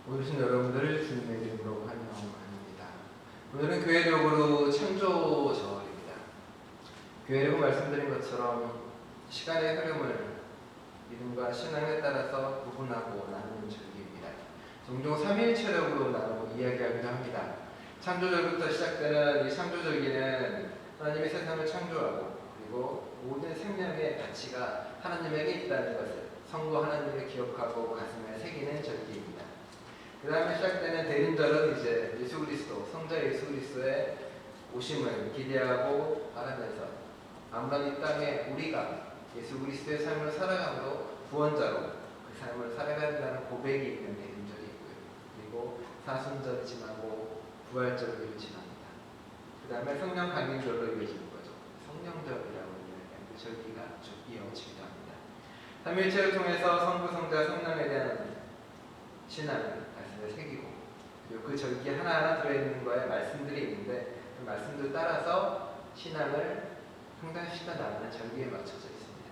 오신 여러분들을 주님의 이름으로 환영합니다. 오늘은 교회력으로 창조절입니다. 교회력은 말씀드린 것처럼 시간의 흐름을 믿음과 신앙에 따라서 구분하고 나누는 절기입니다. 종종 삼위일체력으로 나누고 이야기하기도 합니다. 창조절부터 시작되는 이 창조절기는 하나님이 세상을 창조하고 그리고 모든 생명의 가치가 하나님에게 있다는 것을 성부 하나님을 기억하고 가슴에 새기는 절기입니다. 그 다음에 시작되는 대림절은 이제 예수 그리스도, 성자 예수 그리스도의 오심을 기대하고 바라면서 아무런 이 땅에 우리가 예수 그리스도의 삶을 살아감으로 구원자로 그 삶을 살아가야 된다는 고백이 있는 대림절이 있고요. 그리고 사순절을 지나고 부활절을 지납니다. 그 다음에 성령 강림절로 이어지는 거죠. 성령절이라고 이야기하는 그 절기가 쭉 이어지기도 합니다. 삼위일체를 통해서 성부, 성자, 성령에 대한 신앙을 가슴에 새기고 그리고 그 절기 하나하나 들어있는 거에 말씀들이 있는데 그 말씀들 따라서 신앙을 성장시켜 나가는 절기에 맞춰져 있습니다.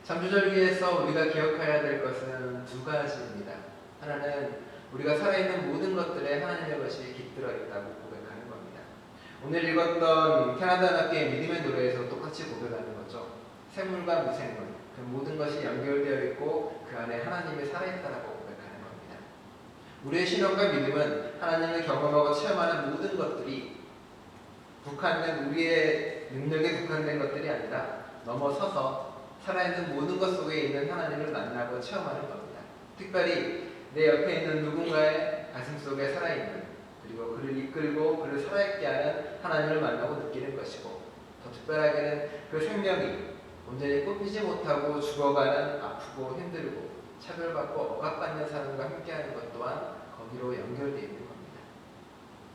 창조절기에서 우리가 기억해야 될 것은 두 가지입니다. 하나는 우리가 살아있는 모든 것들에 하나님의 것이 깃들어 있다고 고백하는 겁니다. 오늘 읽었던 캐나다 학교의 믿음의 노래에서 똑같이 고백하는 거죠. 생물과 무생물, 그 모든 것이 연결되어 있고 그 안에 하나님이 살아있다라고 고백하는 겁니다. 우리의 신앙과 믿음은 하나님을 경험하고 체험하는 모든 것들이 국한된 우리의 능력에 국한된 것들이 아니라 넘어서서 살아있는 모든 것 속에 있는 하나님을 만나고 체험하는 겁니다. 특별히 내 옆에 있는 누군가의 가슴 속에 살아있는 그리고 그를 이끌고 그를 살아있게 하는 하나님을 만나고 느끼는 것이고 더 특별하게는 그 생명이 온전히 뽑히지 못하고 죽어가는 아프고 힘들고 차별받고 억압받는 사람과 함께하는 것 또한 거기로 연결되어 있는 겁니다.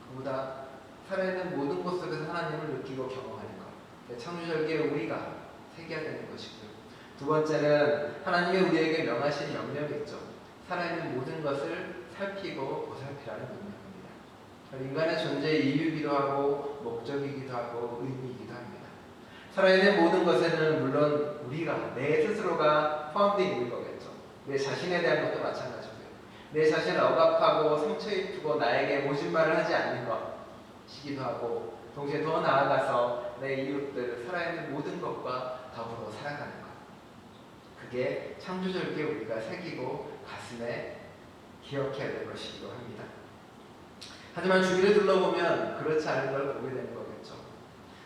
그보다 살아있는 모든 곳 속에서 하나님을 느끼고 경험하는 것, 창조절기에 우리가 새겨야 되는 것이고요. 두 번째는 하나님이 우리에게 명하신 명령이 있죠. 살아있는 모든 것을 살피고 보살피라는 명령입니다. 인간의 존재의 이유이기도 하고 목적이기도 하고 의미이기도 합니다. 살아있는 모든 것에는 물론 우리가 내 스스로가 포함되어 있는 거겠죠. 내 자신에 대한 것도 마찬가지고요. 내 자신을 억압하고 상처 입히고 나에게 모진 말을 하지 않는 것이기도 하고 동시에 더 나아가서 내 이웃들 살아있는 모든 것과 더불어 살아가는 것. 그게 창조절기에 우리가 새기고 가슴에 기억해야 될 것이기도 합니다. 하지만 주위를 둘러보면 그렇지 않은 걸 보게 되는 거겠죠.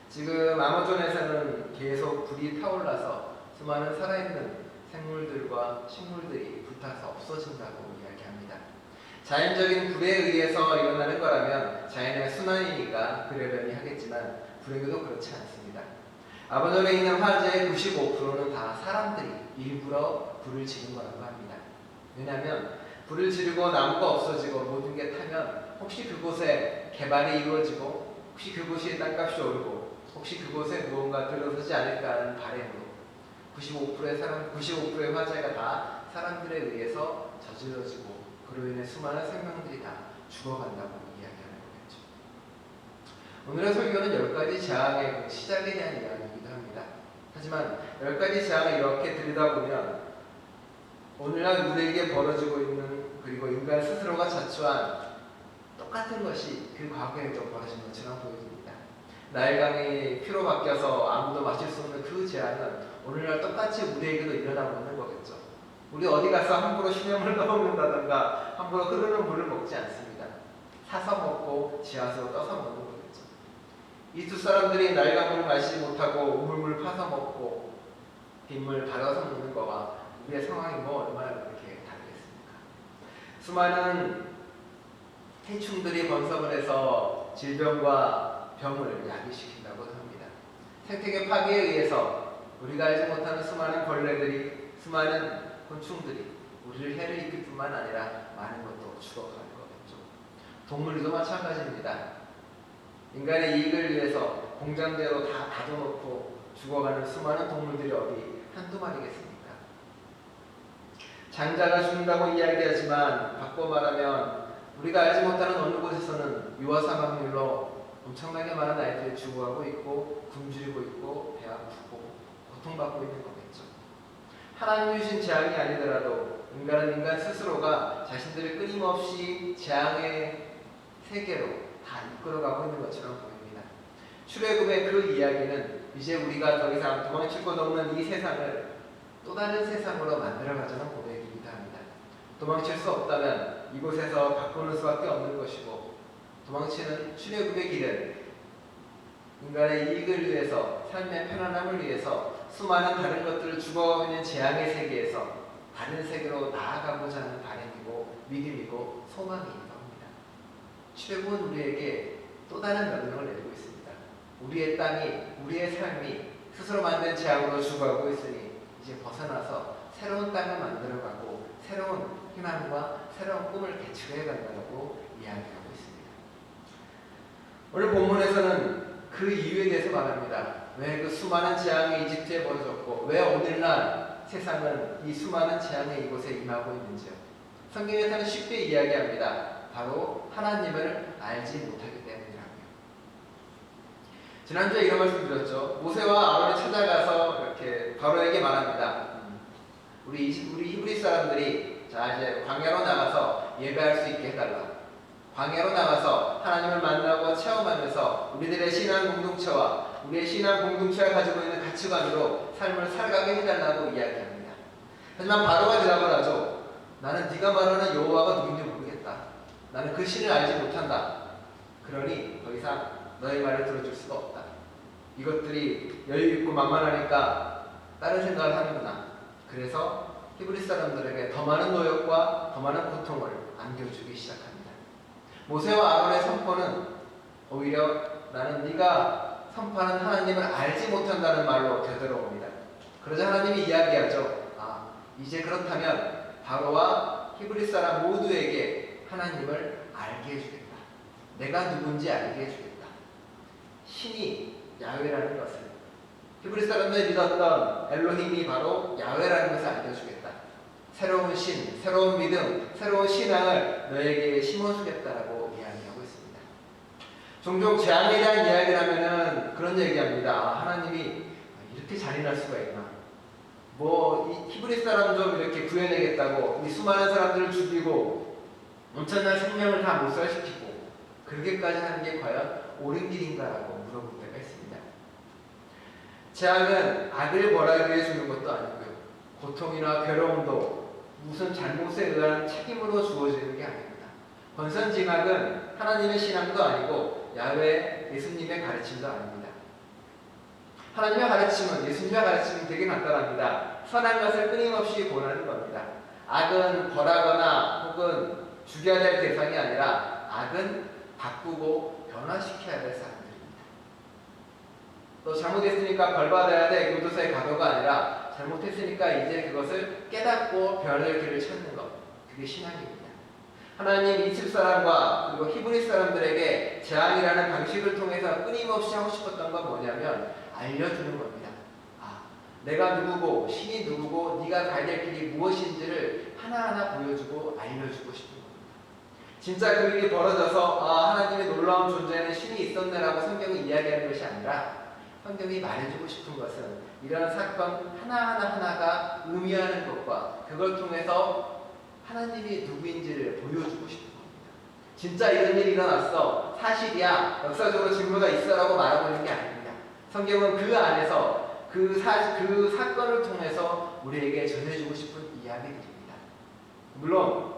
지금 아마존에서는 계속 불이 타올라서 수많은 살아있는 생물들과 식물들이 불타서 없어진다고 이야기합니다. 자연적인 불에 의해서 일어나는 거라면 자연의 순환이니까 그러려니 하겠지만 불에게도 그렇지 않습니다. 아마존에 있는 화재의 95%는 다 사람들이 일부러 불을 지른 거라고 합니다. 왜냐하면 불을 지르고 나무가 없어지고 모든 게 타면 혹시 그곳에 개발이 이루어지고 혹시 그곳이 땅값이 오르고 혹시 그곳에 무언가 들어서지 않을까 하는 바람으로 95%의 화재가 다 사람들에 의해서 저질러지고 그로 인해 수많은 생명들이 다 죽어간다고 이야기하는 거겠죠. 오늘의 설교는 10가지 재앙의 시작에 대한 이야기이기도 합니다. 하지만 10가지 재앙을 이렇게 들여다보면 오늘날 우리에게 벌어지고 있는 그리고 인간 스스로가 자초한 똑같은 것이 그 과거에도 벌어진 것처럼 보여집니다. 나일강이 피로 바뀌어서 아무도 마실 수 없는 그 재앙은 오늘날 똑같이 우리에게도 일어나고 있는 거겠죠. 우리 어디 가서 함부로 신염을 떠먹는다던가 함부로 흐르는 물을 먹지 않습니다. 사서 먹고 지하수로 떠서 먹는 거겠죠. 이 두 사람들이 나일강물을 마시지 못하고 우물물 파서 먹고 빗물 받아서 먹는 거와 우리의 상황이 뭐 얼마나 그렇게 다르겠습니까? 수많은 해충들이 번성을 해서 질병과 병을 야기시킨다고 합니다. 생태계 파괴에 의해서 우리가 알지 못하는 수많은 벌레들이 수많은 곤충들이 우리를 해를 입힐 뿐만 아니라 많은 것도 죽어가는 거겠죠. 동물들도 마찬가지입니다. 인간의 이익을 위해서 공장대로 다 가둬놓고 죽어가는 수많은 동물들이 어디 한두 마리겠습니까? 장자가 죽는다고 이야기하지만 바꿔 말하면 우리가 알지 못하는 어느 곳에서는 유아 사망률로 엄청나게 많은 아이들이 죽어가고 있고 굶주리고 있고 배 아프고 고통받고 있는 거겠죠. 하나님이 주신 재앙이 아니더라도 인간은 인간 스스로가 자신들을 끊임없이 재앙의 세계로 다 이끌어가고 있는 것처럼 보입니다. 출애굽의 그 이야기는 이제 우리가 더 이상 도망칠 곳 없는 이 세상을 또 다른 세상으로 만들어가자는 고백이기도 합니다. 도망칠 수 없다면 이곳에서 바꾸는 수밖에 없는 것이고, 도망치는 출애굽의 길은 인간의 이익을 위해서, 삶의 편안함을 위해서 수많은 다른 것들을 죽어가고 있는 재앙의 세계에서 다른 세계로 나아가고자 하는 바람이고 믿음이고 소망이기도 합니다. 출애굽은 우리에게 또 다른 명령을 내리고 있습니다. 우리의 땅이, 우리의 삶이 스스로 만든 재앙으로 죽어가고 있으니 이제 벗어나서 새로운 땅을 만들어가고 새로운 희망과 새로운 꿈을 개척해 간다고 이야기하고 있습니다. 오늘 본문에서는 그 이유에 대해서 말합니다. 왜 그 수많은 재앙이 이집트에 벌어졌고 왜 오늘날 세상은 이 수많은 재앙의 이곳에 임하고 있는지요. 성경에서는 쉽게 이야기합니다. 바로 하나님을 알지 못하기 때문이라고요. 지난주에 이런 말씀 드렸죠. 모세와 아론이 찾아가서 이렇게 바로에게 말합니다. 우리 히브리 사람들이 자 이제 광야로 나가서 예배할 수 있게 해달라. 광야로 나가서 하나님을 만나고 체험하면서 우리들의 신앙 공동체와 우리의 신앙 공동체가 가지고 있는 가치관으로 삶을 살아가게 해달라고 이야기합니다. 하지만 바로가 대답을 하죠. 나는 네가 말하는 여호와가 누군지 모르겠다. 나는 그 신을 알지 못한다. 그러니 더 이상 너의 말을 들어줄 수가 없다. 이것들이 여유있고 만만하니까 다른 생각을 하는구나. 그래서 히브리 사람들에게 더 많은 노역과 더 많은 고통을 안겨주기 시작합니다. 모세와 아론의 선포는 오히려 나는 네가 선포하는 하나님을 알지 못한다는 말로 되돌아옵니다. 그러자 하나님이 이야기하죠. 이제 그렇다면 바로와 히브리 사람 모두에게 하나님을 알게 해주겠다. 내가 누군지 알게 해주겠다. 신이 야훼라는 것을, 히브리 사람들이 믿었던 엘로힘이 바로 야훼라는 것을 알려주겠다. 새로운 신, 새로운 믿음, 새로운 신앙을 너에게 심어주겠다라고 이야기하고 있습니다. 종종 재앙에 대한 이야기를 하면은 그런 얘기합니다. 하나님이 이렇게 잔인할 수가 있나? 이 히브리 사람 좀 이렇게 구해내겠다고 이 수많은 사람들을 죽이고 엄청난 생명을 다 몰살시키고 그렇게까지 하는 게 과연 옳은 길인가라고 물어볼 때가 있습니다. 재앙은 악을 벌하기 위해 주는 것도 아니고요. 고통이나 괴로움도 무슨 잘못에 의한 책임으로 주어지는 게 아닙니다. 권선징악은 하나님의 신앙도 아니고 야훼 예수님의 가르침도 아닙니다. 하나님의 가르침은, 예수님의 가르침은 되게 간단합니다. 선한 것을 끊임없이 권하는 겁니다. 악은 벌하거나 혹은 죽여야 될 대상이 아니라 악은 바꾸고 변화시켜야 될 사람들입니다. 또 잘못했으니까 벌받아야 될 교도소에 가도가 아니라 잘못했으니까 이제 그것을 깨닫고 변할 길을 찾는 것, 그게 신앙입니다. 하나님 이집 사람과 그리고 히브리 사람들에게 재앙이라는 방식을 통해서 끊임없이 하고 싶었던 건 뭐냐면 알려주는 겁니다. 내가 누구고 신이 누구고 네가 가야 될 길이 무엇인지를 하나하나 보여주고 알려주고 싶은 겁니다. 진짜 그 일이 벌어져서 하나님의 놀라운 존재에는 신이 있었네라고 성경이 이야기하는 것이 아니라 성경이 말해주고 싶은 것은 이런 사건 하나하나가 의미하는 것과 그걸 통해서 하나님이 누구인지를 보여주고 싶은 겁니다. 진짜 이런 일이 일어났어. 사실이야. 역사적으로 증거가 있어라고 말하고 있는 게 아닙니다. 성경은 그 안에서 그 사건을 통해서 우리에게 전해주고 싶은 이야기들입니다. 물론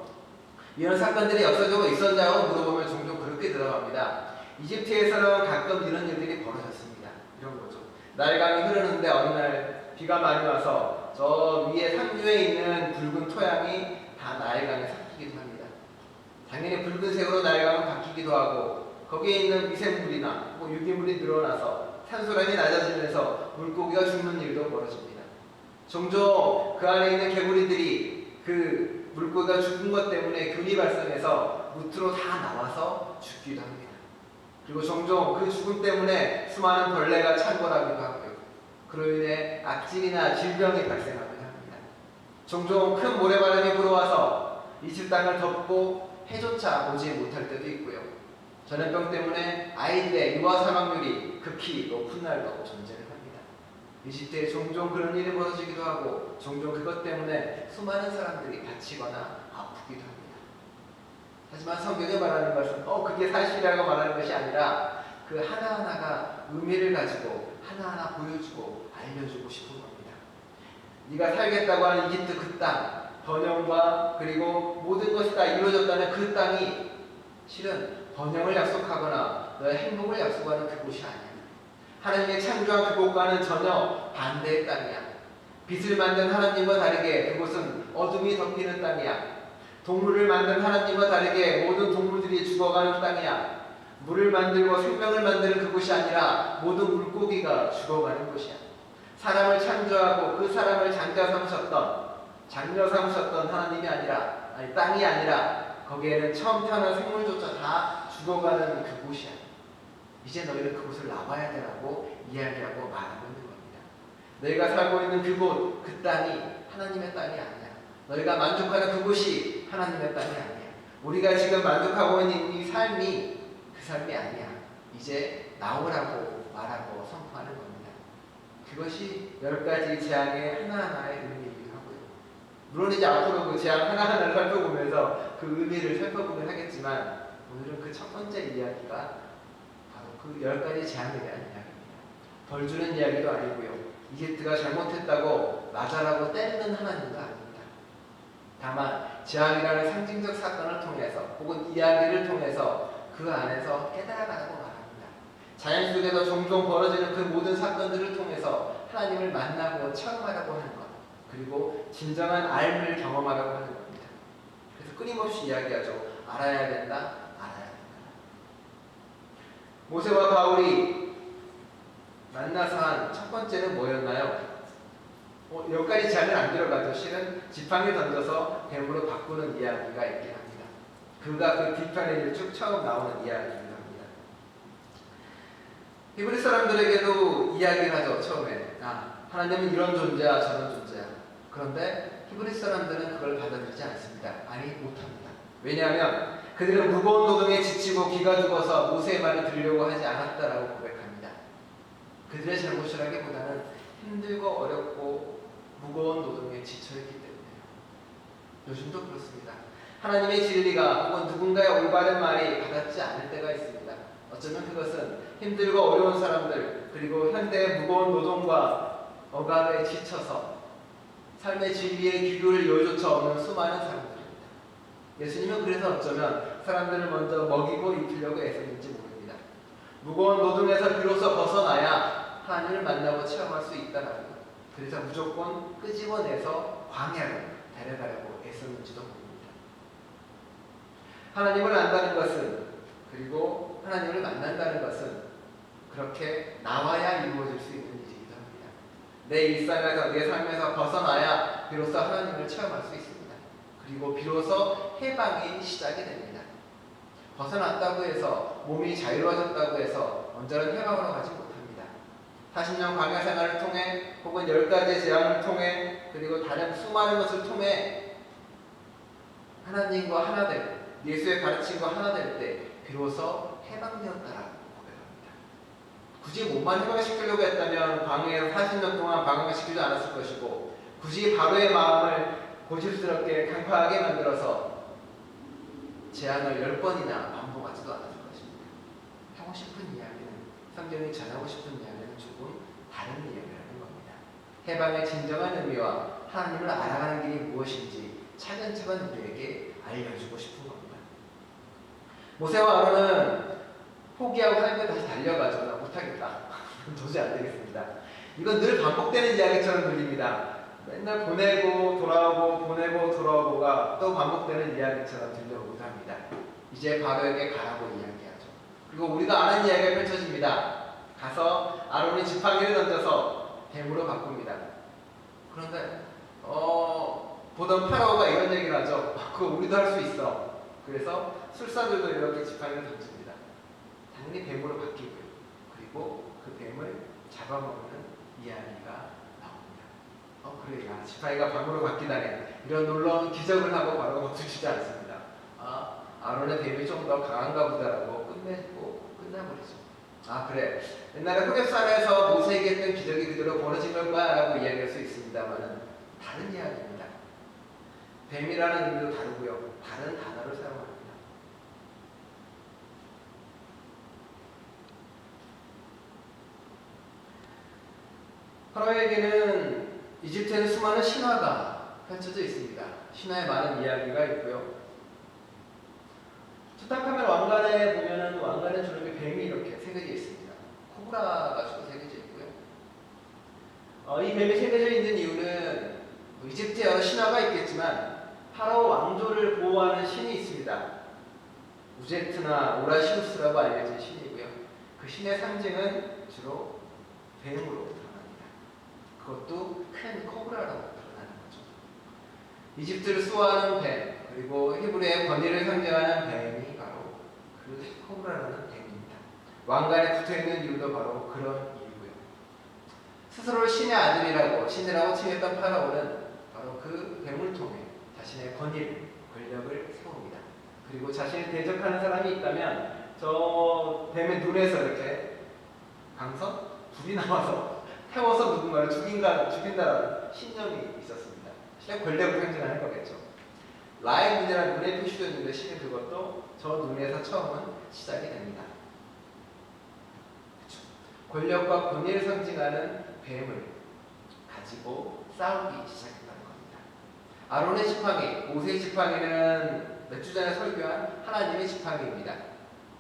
이런 사건들이 역사적으로 있었냐고 물어보면 종종 그렇게 들어갑니다. 이집트에서는 가끔 이런 일들이 벌어졌습니다. 이런 거죠. 나일강이 흐르는데 어느 날 비가 많이 와서 저 위에 상류에 있는 붉은 토양이 다 나일강에 섞이기도 합니다. 당연히 붉은색으로 나일강은 바뀌기도 하고 거기에 있는 미생물이나 유기물이 늘어나서 산소량이 낮아지면서 물고기가 죽는 일도 벌어집니다. 종종 그 안에 있는 개구리들이 그 물고기가 죽은 것 때문에 균이 발생해서 무트로 다 나와서 죽기도 합니다. 그리고 종종 그 죽음 때문에 수많은 벌레가 창궐하기도 하고요. 그로 인해 악질이나 질병이 발생하기도 합니다. 종종 큰 모래바람이 불어와서 이집 땅을 덮고 해조차 오지 못할 때도 있고요. 전염병 때문에 아이들의 유아 사망률이 극히 높은 날도 존재를 합니다. 이집트에 종종 그런 일이 벌어지기도 하고 종종 그것 때문에 수많은 사람들이 다치거나 아프기도 합니다. 하지만 성경이 말하는 것은 그게 사실이라고 말하는 것이 아니라 그 하나하나가 의미를 가지고 하나하나 보여주고 알려주고 싶은 겁니다. 네가 살겠다고 하는 이집트 그 땅, 번영과 그리고 모든 것이 다 이루어졌다는 그 땅이 실은 번영을 약속하거나 너의 행복을 약속하는 그곳이 아니야. 하나님의 창조한 그곳과는 전혀 반대의 땅이야. 빛을 만든 하나님과 다르게 그곳은 어둠이 덮이는 땅이야. 동물을 만든 하나님과 다르게 모든 동물들이 죽어가는 땅이야. 물을 만들고 생명을 만드는 그곳이 아니라 모든 물고기가 죽어가는 곳이야. 사람을 창조하고 그 사람을 장자 삼으셨던 하나님이 아니라 땅이 아니라 거기에는 처음 태어난 생물조차 다 죽어가는 그곳이야. 이제 너희는 그곳을 나와야 되라고 이야기하고 말하고 있는 겁니다. 너희가 살고 있는 그곳, 그 땅이 하나님의 땅이 아니야. 너희가 만족하는 그곳이 하나님의 땅이 아니야. 우리가 지금 만족하고 있는 이 삶이 그 삶이 아니야. 이제 나오라고 말하고 선포하는 겁니다. 그것이 10가지 재앙의 하나하나의 의미이기도 하고요. 물론 이제 앞으로 그 재앙 하나하나를 살펴보면서 그 의미를 살펴보긴 하겠지만 오늘은 그 첫 번째 이야기가 바로 그 10가지 재앙에 대한 이야기입니다. 벌 주는 이야기도 아니고요. 이집트가 잘못했다고 맞아라고 때리는 하나님도 아닙니다. 다만 재앙이라는 상징적 사건을 통해서 혹은 이야기를 통해서 그 안에서 깨달아가라고 말합니다. 자연 속에서 종종 벌어지는 그 모든 사건들을 통해서 하나님을 만나고 체험하라고 하는 것, 그리고 진정한 알을 경험하라고 하는 겁니다. 그래서 끊임없이 이야기하죠. 알아야 된다, 알아야 된다. 모세와 바울이 만나서 한 첫 번째는 뭐였나요? 여기까지 제안을 안 들어가도 실은 지팡이 던져서 뱀으로 바꾸는 이야기가 있긴 합니다. 그가 그 뒤편에 쭉 처음 나오는 이야기이기도 합니다. 히브리 사람들에게도 이야기를 하죠. 처음에 하나님은 이런 존재야 저런 존재야. 그런데 히브리 사람들은 그걸 받아들이지 않습니다. 아니 못합니다. 왜냐하면 그들은 무거운 노동에 지치고 기가 죽어서 모세의 말을 들으려고 하지 않았다라고 고백합니다. 그들의 잘못이라기보다는 힘들고 어렵고 무거운 노동에 지쳐있기 때문에요. 요즘도 그렇습니다. 하나님의 진리가 혹은 누군가의 올바른 말이 가닿지 않을 때가 있습니다. 어쩌면 그것은 힘들고 어려운 사람들, 그리고 현대의 무거운 노동과 억압에 지쳐서 삶의 진리의 기교를 여조차 없는 수많은 사람들입니다. 예수님은 그래서 어쩌면 사람들을 먼저 먹이고 입히려고 애쓰는지 모릅니다. 무거운 노동에서 비로소 벗어나야 하나님을 만나고 체험할 수 있다라고. 그래서 무조건 끄집어내서 광야로 데려가려고 애쓰는지도 모릅니다. 하나님을 안다는 것은, 그리고 하나님을 만난다는 것은 그렇게 나와야 이루어질 수 있는 일이기도 합니다. 내 일상에서, 내 삶에서 벗어나야 비로소 하나님을 체험할 수 있습니다. 그리고 비로소 해방이 시작이 됩니다. 벗어났다고 해서, 몸이 자유로워졌다고 해서 언제는 해방으로 가지 못합니다. 40년 광야 생활을 통해 혹은 10가지 재앙을 통해 그리고 다른 수많은 것을 통해 하나님과 하나 되고 예수의 가르침과 하나 될 때 비로소 해방되었다라고 고백합니다. 굳이 몸만 해방시키려고 했다면 광야에서 40년 동안 방황시키지 않았을 것이고 굳이 바로의 마음을 고집스럽게 강팍하게 만들어서 재앙을 10번이나 반복하지도 않았을 것입니다. 하고 싶은 이야기는, 성경이 전하고 싶은 이야기는 조금 다른 이야기라는 겁니다. 해방의 진정한 의미와 하나님을 알아가는 길이 무엇인지 차근차근 우리에게 알려주고 싶은 겁니다. 모세와 아론은 포기하고 하나님께 다시 달려가죠. 나 못하겠다. 도저히 안 되겠습니다. 이건 늘 반복되는 이야기처럼 들립니다. 맨날 보내고 돌아오고 보내고 돌아오고가 또 반복되는 이야기처럼 들려오기도 합니다. 이제 바로에게 가라고 이야기하죠. 그리고 우리가 아는 이야기가 펼쳐집니다. 가서 아론이 지팡이를 던져서 뱀으로 바꿉니다. 그런데 보던 파라오가 이런 얘기를 하죠. 그거 우리도 할 수 있어. 그래서 술사들도 이렇게 지팡이를 던집니다. 당연히 뱀으로 바뀌고요. 그리고 그 뱀을 잡아먹는 이야기가 나옵니다. 그래, 지팡이가 뱀으로 바뀌다니. 이런 놀라운 기적을 하고 바로 멈추지 않습니다. 아론의 뱀이 좀 더 강한가 보다라고 끝내고 끝나버리죠. 아 그래, 옛날에 흑역사에서 모세에게 했던 기적이 그대로 벌어진 걸까 라고 이야기할 수 있습니다만 다른 이야기입니다. 뱀이라는 의미도 다르고요, 다른 단어를 사용합니다. 파라오에게는 이집트에는 수많은 신화가 펼쳐져 있습니다. 신화에 많은 이야기가 있고요. 투탕카멘 왕관에 보면은 왕관에 주는 게 뱀이 이렇게 새겨져 있습니다. 코브라가 주로 새겨져 있고요. 이 뱀이 새겨져 있는 이유는 이집트에 여러 신화가 있겠지만 파라오 왕조를 보호하는 신이 있습니다. 우제트나 오라시우스라고 알려진 신이고요. 그 신의 상징은 주로 뱀으로 드러납니다. 그것도 큰 코브라라고 드러나는 거죠. 이집트를 수호하는 뱀, 그리고 히브리의 권위를 상징하는 뱀이 바로 그 코브라라는 뱀입니다. 왕관에 붙어있는 이유도 바로 그런 이유고요. 스스로를 신의 아들이라고 신이라고 칭했던 파라오는 바로 그 뱀을 통해 자신의 권력을 세웁니다. 그리고 자신을 대적하는 사람이 있다면 저 뱀의 눈에서 이렇게 강선? 불이 나와서 태워서 누군가를 죽인다라는 신념이 있었습니다. 실은 권력을 상징하는 거겠죠. 라의 문제라는 눈에 표시되어 있는데 실은 그것도 저 눈에서 처음은 시작이 됩니다. 그렇죠. 권력과 권위를 상징하는 뱀을 가지고 싸우기 시작했다는 겁니다. 아론의 지팡이, 모세의 지팡이는 몇 주 전에 설교한 하나님의 지팡이입니다.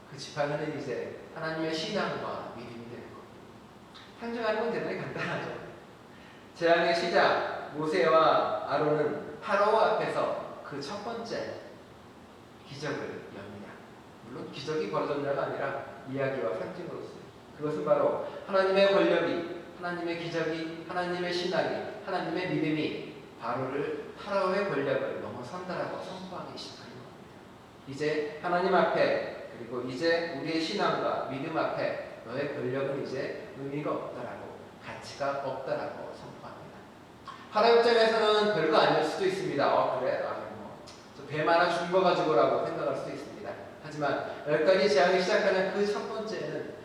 그 지팡이는 이제 하나님의 신앙과 믿음이 되는 겁니다. 상징하는 건 대단히 간단하죠. 재앙의 시작, 모세와 아론은 파라오 앞에서 그 첫 번째 기적을 엽니다. 물론 기적이 벌어졌냐가 아니라 이야기와 상징으로서 그것은 바로 하나님의 권력이, 하나님의 기적이, 하나님의 신앙이, 하나님의 믿음이 파라오의 권력을 넘어선다라고 선포하기 시작하는 겁니다. 이제 하나님 앞에, 그리고 이제 우리의 신앙과 믿음 앞에 너의 권력은 이제 의미가 없다라고, 가치가 없다라고 선포합니다. 파라오 입장에서는 별거 아닐 수도 있습니다. 그래? 저 뱀 하나 죽인 거 가지고라고 생각할 수도 있습니다. 하지만 10가지 재앙이 시작하는 그 첫 번째는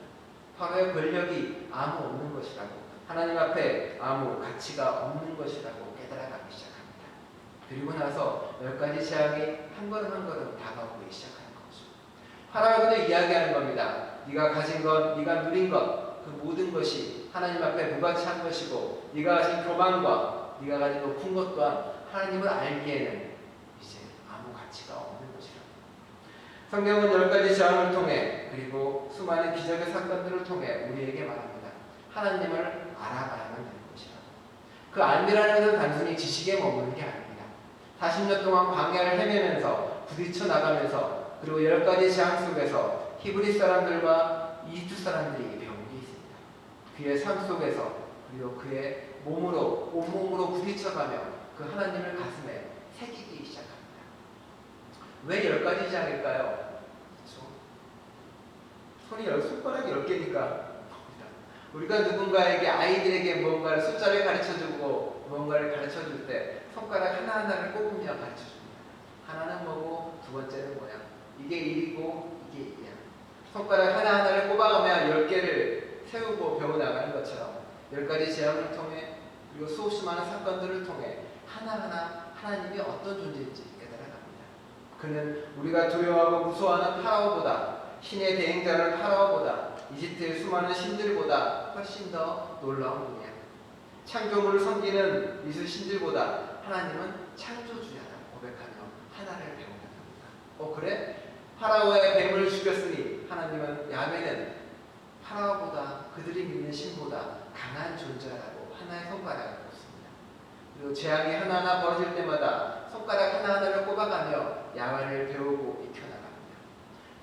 파라오의 권력이 아무 없는 것이라고, 하나님 앞에 아무 가치가 없는 것이라고 깨달아가기 시작합니다. 그리고 나서 10가지 재앙이 한 걸음 한 걸음 다가오기 시작하는 거죠. 파라오도 이야기하는 겁니다. 네가 가진 것, 네가 누린 것, 그 모든 것이 하나님 앞에 무가치한 것이고, 네가 가진 교만과 네가 가진 높은 것 또한 하나님을 알기에는 이제 아무 가치가 없는 것이라고. 성경은 10가지 재앙을 통해, 그리고 수많은 기적의 사건들을 통해 우리에게 말합니다. 하나님을 알아가야만 되는 것이라고. 그 알미라는 것은 단순히 지식에 머무는 게 아닙니다. 40년 동안 광야를 헤매면서 부딪혀 나가면서, 그리고 10가지 재앙 속에서 히브리 사람들과 이집트 사람들이 배운 게 있습니다. 그의 삶 속에서, 그리고 그의 온몸으로 부딪혀가며 그 하나님을 가슴에 새기기 시작합니다. 왜 10가지 재앙일까요? 그렇죠? 손가락이 10개니까. 우리가 누군가에게, 아이들에게 무언가를 숫자를 가르쳐주고 무언가를 가르쳐줄 때 손가락 하나하나를 꼽으며 가르쳐줍니다. 하나는 뭐고 두 번째는 뭐야? 이게 1이고 이게 2야. 손가락 하나하나를 꼽아가며 10개를 세우고 배워나가는 것처럼 10가지 재앙을 통해, 그리고 수없이 많은 사건들을 통해 하나하나 하나님이 어떤 존재인지 깨달아갑니다. 그는 우리가 두려워하고 무서워하는 파라오보다, 신의 대행자를 파라오보다, 이집트의 수많은 신들보다 훨씬 더 놀라운 분이야. 창조물을 섬기는 미술 신들보다 하나님은 창조주야라고 고백하며 하나를 배우는 겁니다. 그래? 파라오의 뱀을 죽였으니 하나님은, 야훼는 파라오보다, 그들이 믿는 신보다 강한 존재라고 하나의 손가락을 꼽습니다. 그리고 재앙이 하나하나 벌어질 때마다 손가락 하나하나를 꼽아가며 야훼를 배우고 익혀나갑니다.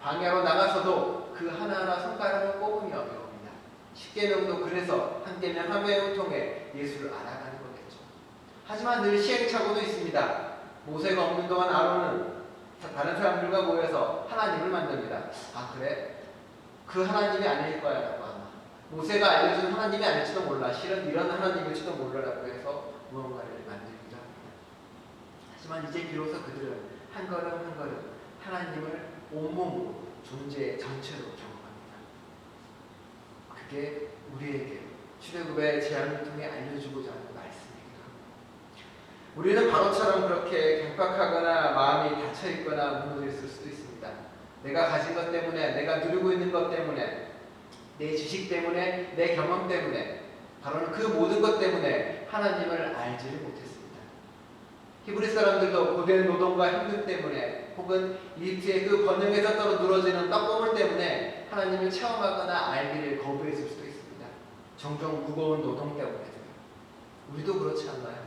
광야로 나가서도 그 하나하나 손가락을 꼽으며 배웁니다. 십계명도 그래서 한 계명 한 계명을 통해 예수를 알아가는 거겠죠. 하지만 늘 시행착오도 있습니다. 모세가 없는 동안 아론은 다른 사람들과 모여서 하나님을 만듭니다. 그래? 그 하나님이 아닐 거야 라고 하나. 모세가 알려준 하나님이 아닐지도 몰라. 실은 이런 하나님일지도 몰라라고 해서 무언가를 만들기도 합니다. 하지만 이제 비로소 그들은 한 걸음 한 걸음 하나님을 온몸으로, 존재의 전체로 경험합니다. 그게 우리에게 출애굽의 재앙을 통해 알려주고자 하는 말씀이기도 합니다. 우리는 바로처럼 그렇게 강박하거나 마음이 닫혀있거나 무너져 있을 수도 있습니다. 내가 가진 것 때문에, 내가 누리고 있는 것 때문에, 내 지식 때문에, 내 경험 때문에, 바로는 그 모든 것 때문에 하나님을 알지를 못했습니다. 히브리 사람들도 고된 노동과 힘듦 때문에 혹은 이집트의 그 번영에서 떨어 누러지는 떡고물 때문에 하나님을 체험하거나 알기를 거부했을 수도 있습니다. 종종 무거운 노동 때문에도요. 우리도 그렇지 않나요?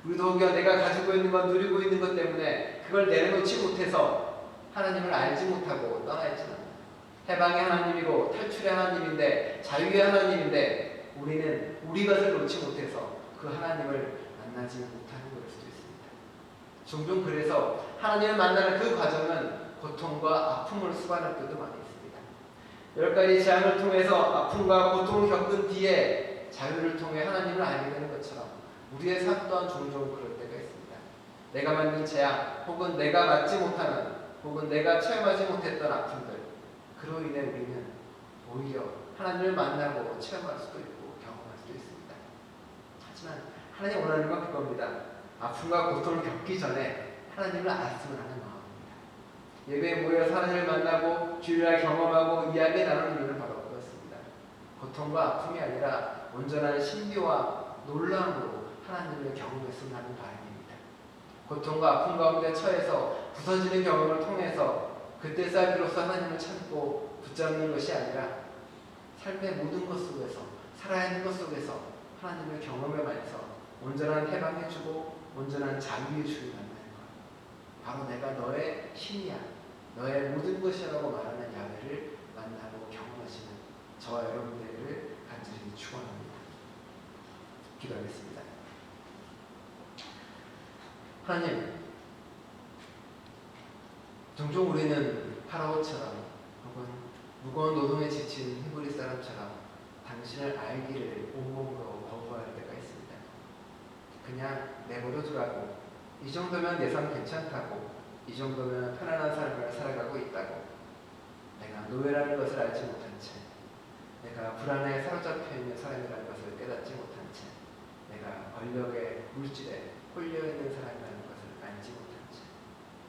우리도 혹여 내가 가지고 있는 것, 누리고 있는 것 때문에 그걸 내려놓지 못해서 하나님을 알지 못하고 떠나 있지는 않나요? 해방의 하나님이고 탈출의 하나님인데, 자유의 하나님인데 우리는 우리 것을 놓지 못해서 그 하나님을 만나지 못하는 걸 수도 있습니다. 종종 그래서 하나님을 만나는 그 과정은 고통과 아픔을 수반할 때도 많이 있습니다. 10가지 재앙을 통해서 아픔과 고통을 겪은 뒤에 자유를 통해 하나님을 알게 되는 것처럼 우리의 삶 또한 종종 그럴 때가 있습니다. 내가 만든 재앙 혹은 내가 맞지 못하는 혹은 내가 체험하지 못했던 아픔들, 그로 인해 우리는 오히려 하나님을 만나고 체험할 수도 있고 경험할 수도 있습니다. 하지만 하나님 원하는 건 그겁니다. 아픔과 고통을 겪기 전에 하나님을 알았으면 하는 마음입니다. 예배에 모여서 하나님을 만나고 주일날 경험하고 이야기 나누는 이유는 바로 그렇습니다. 고통과 아픔이 아니라 온전한 신비와 놀라움으로 하나님을 경험했으면 하는 바람입니다. 고통과 아픔 가운데 처해서 부서지는 경험을 통해서 그때 살기로서 하나님을 찾고 붙잡는 것이 아니라 삶의 모든 것 속에서, 살아야 하는 것 속에서 하나님을 경험해만서 온전한 해방해주고 온전한 자유의 주를 만나는 것, 바로 내가 너의 신이야, 너의 모든 것이라고 말하는 야훼를 만나고 경험하시는 저와 여러분들을 간절히 축원합니다. 기도하겠습니다. 하나님, 종종 우리는 파라오처럼 혹은 무거운 노동에 지친 히브리 사람처럼 당신을 알기를 온몸으로 거부할 때가 있습니다. 그냥 내버려 두라고, 이 정도면 내 삶 괜찮다고, 이 정도면 편안한 삶을 살아가고 있다고, 내가 노예라는 것을 알지 못한 채, 내가 불안에 사로잡혀 있는 사람이라는 것을 깨닫지 못한 채, 내가 권력의 물질에 홀려있는 사람이라는 것을 알지 못한 채,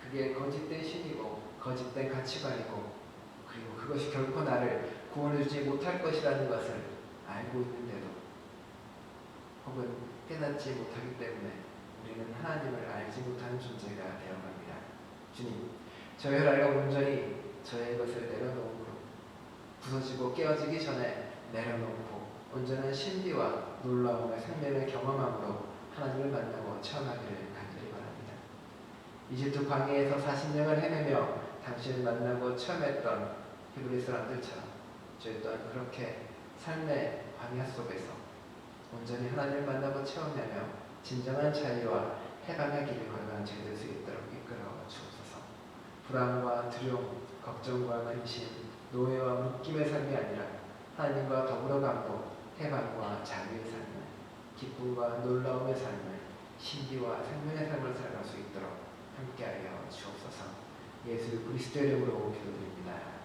그게 거짓된 신이고 거짓된 가치관이고 그리고 그것이 결코 나를 구원해주지 못할 것이라는 것을 알고 있는데도 혹은 깨닫지 못하기 때문에 우리는 하나님을 알지 못하는 존재가 되어갑니다. 주님, 저의 혈알과 온전히 저의 것을 내려놓음으로 부서지고 깨어지기 전에 내려놓고 온전한 신비와 놀라움의 생명을 경험함으로 하나님을 만나고 체험하기를 간절히 바랍니다. 이집트 광야에서 40년을 헤매며 당신을 만나고 체험했던 히브리 사람들처럼 저희 또한 그렇게 삶의 광야 속에서 온전히 하나님을 만나고 체험하며 진정한 자유와 해방의 길을 걸어가는 저희 될 수 있도록 이끌어 주옵소서. 불안과 두려움, 걱정과 근심, 노예와 묶임의 삶이 아니라 하나님과 더불어 가고 해방과 자유의 삶을, 기쁨과 놀라움의 삶을, 신비와 생명의 삶을 살아갈 수 있도록 함께하여 주옵소서. 예수 그리스도의 이름으로 기도드립니다.